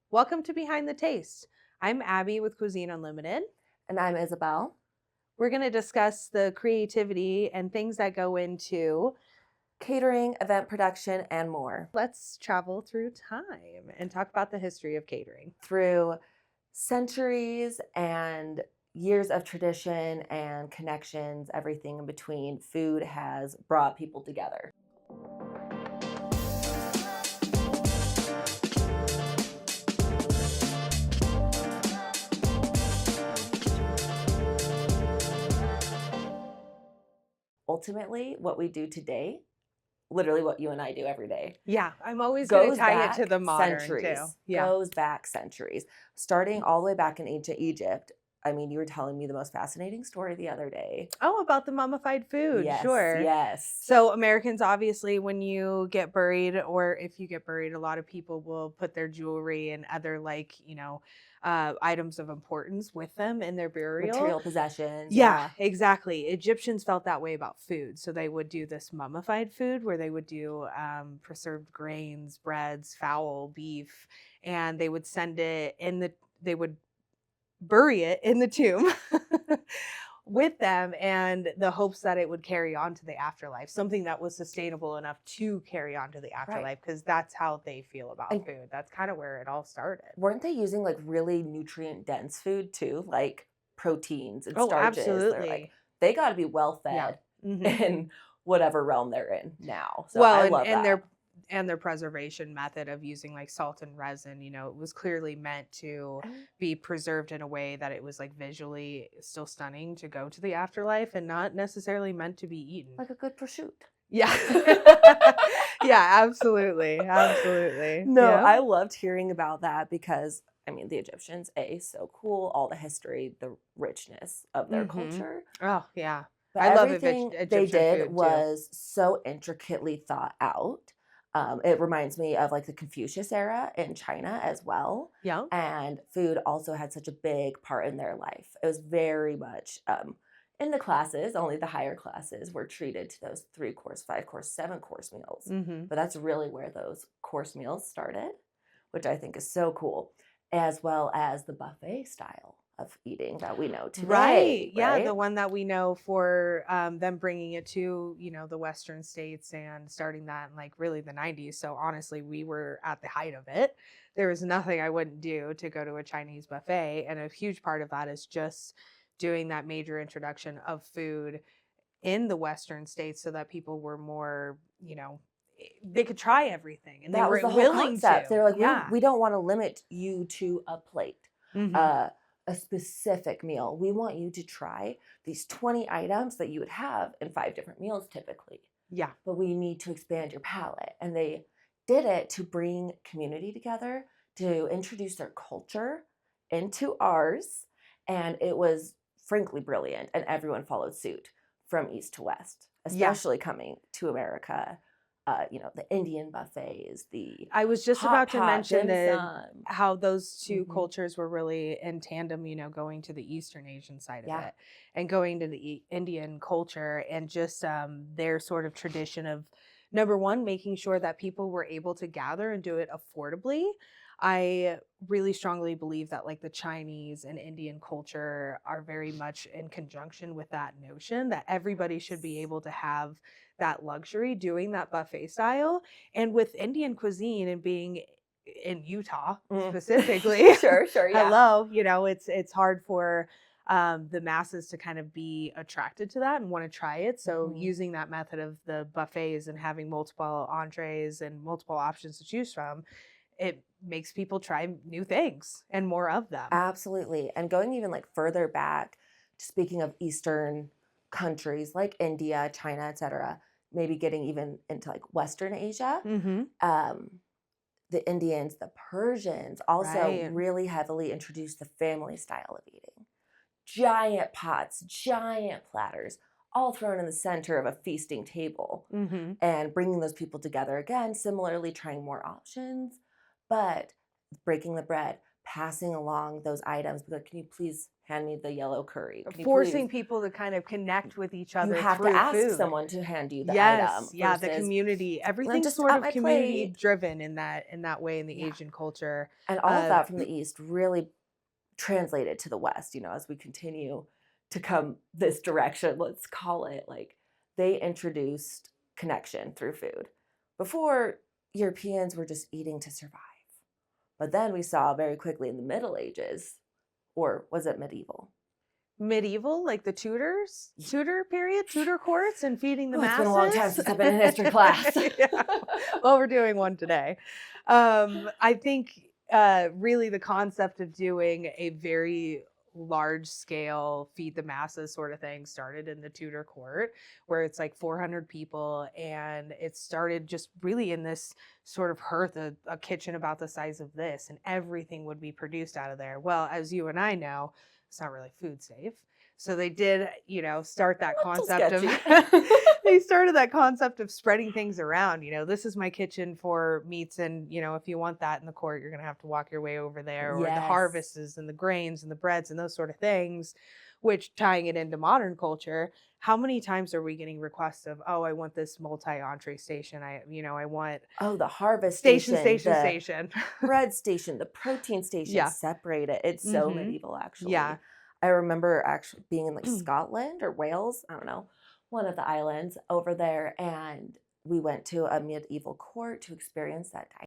Welcome to Behind the Taste. I'm Abby with Cuisine Unlimited. And I'm Isabel. We're going to discuss the creativity and things that go into. Catering, event production, and more. Let's travel through time and talk about the history of catering. Through centuries and years of tradition and connections, everything in between, food has brought people together. Ultimately, what we do today, literally what you and I do every day, Yeah, I'm always going to goes tie it back to the modern centuries. too. Yeah. Goes back centuries. Starting all the way back in ancient Egypt. I mean, you were telling me the most fascinating story the other day. Oh, about the mummified food. Yes, Sure. yes. So Americans, obviously, when you get buried, or if you get buried, a lot of people will put their jewelry and other items of importance with them in their burial. Material possessions. Yeah, exactly. Egyptians felt that way about food. So they would do this mummified food where they would do preserved grains, breads, fowl, beef, and they would send it they would bury it in the tomb with them, and the hopes that it would carry on to the afterlife, something that was sustainable enough to carry on to the afterlife, because that's how they feel about food. That's kind of where it all started. Weren't they using like really nutrient dense food too, like proteins and starches? Absolutely. They got to be well fed in whatever realm they're in now. So I love that. And their preservation method of using like salt and resin, it was clearly meant to be preserved in a way that it was like visually still stunning to go to the afterlife, and not necessarily meant to be eaten. Like a good prosciutto. Yeah. Yeah, absolutely. Absolutely. No, yeah. I loved hearing about that because, I mean, the Egyptians, so cool, all the history, the richness of their culture. Oh, yeah. But I love everything Egyptian they did food, was so intricately thought out. It reminds me of like the Confucius era in China as well. Yeah. And food also had such a big part in their life. It was very much in the classes, only the higher classes were treated to those 3-course, 5-course, 7-course meals. But that's really where those course meals started, which I think is so cool, as well as the buffet style of eating that we know today. Right. Yeah, the one that we know for them bringing it to, the Western states and starting that in like really the 90s. So honestly, we were at the height of it. There was nothing I wouldn't do to go to a Chinese buffet. And a huge part of that is just doing that major introduction of food in the Western states so that people were more, they could try everything, and that they were was the whole willing concept. to. They were like, we don't want to limit you to a plate. A specific meal. We want you to try these 20 items that you would have in 5 different meals typically. Yeah. But we need to expand your palate. And they did it to bring community together, to introduce their culture into ours. And it was frankly brilliant. And everyone followed suit from east to west, especially coming to America. The Indian buffets, I was just about to mention how those two Mhm. cultures were really in tandem, going to the Eastern Asian side of Yeah. it and going to the Indian culture, and just their sort of tradition of, number one, making sure that people were able to gather and do it affordably. I really strongly believe that like the Chinese and Indian culture are very much in conjunction with that notion that everybody should be able to have that luxury doing that buffet style. And with Indian cuisine and being in Utah specifically, Sure, yeah. Hello, it's hard for the masses to kind of be attracted to that and want to try it. So using that method of the buffets and having multiple entrees and multiple options to choose from, it makes people try new things and more of them. Absolutely. And going even like further back, speaking of Eastern countries like India, China, etc., maybe getting even into like Western Asia, the Indians, the Persians also really heavily introduced the family style of eating. Giant pots, giant platters, all thrown in the center of a feasting table, and bringing those people together again, similarly trying more options, but breaking the bread, passing along those items. Be like, can you please hand me the yellow curry? Can you please? Forcing people to kind of connect with each You other have to through ask food. someone to hand you the Yes, item yeah, the versus community, I'm everything's just sort at of my community plate. driven in that way in the Yeah. Asian culture. And all of Uh, that from the East really translated to the West, as we continue to come this direction, let's call it. Like, they introduced connection through food. Before, Europeans were just eating to survive. But then we saw very quickly in the Middle Ages, or was it medieval? Medieval, like the Tudors, Tudor period, Tudor courts, and feeding the Oh, it's been a long time masses. since I've been in history class. Yeah. Well, we're doing one today. I think really the concept of doing a very large scale feed the masses sort of thing started in the Tudor court, where it's like 400 people, and it started just really in this sort of hearth, a kitchen about the size of this, and everything would be produced out of there. Well, as you and I know, it's not really food safe. So they did, start that A little concept of sketchy. they started that concept of spreading things around. This is my kitchen for meats, and if you want that in the court, you're going to have to walk your way over there, or the Yes. harvests and the grains and the breads and those sort of things, which tying it into modern culture, how many times are we getting requests of, oh, I want this multi entree station. I want Oh, the harvest station, station, station, the station. bread station, the protein station Yeah. separated. It's so Mm-hmm. medieval, Yeah. actually. I remember actually being in like Scotland or Wales, I don't know, one of the islands over there, and we went to a medieval court to experience that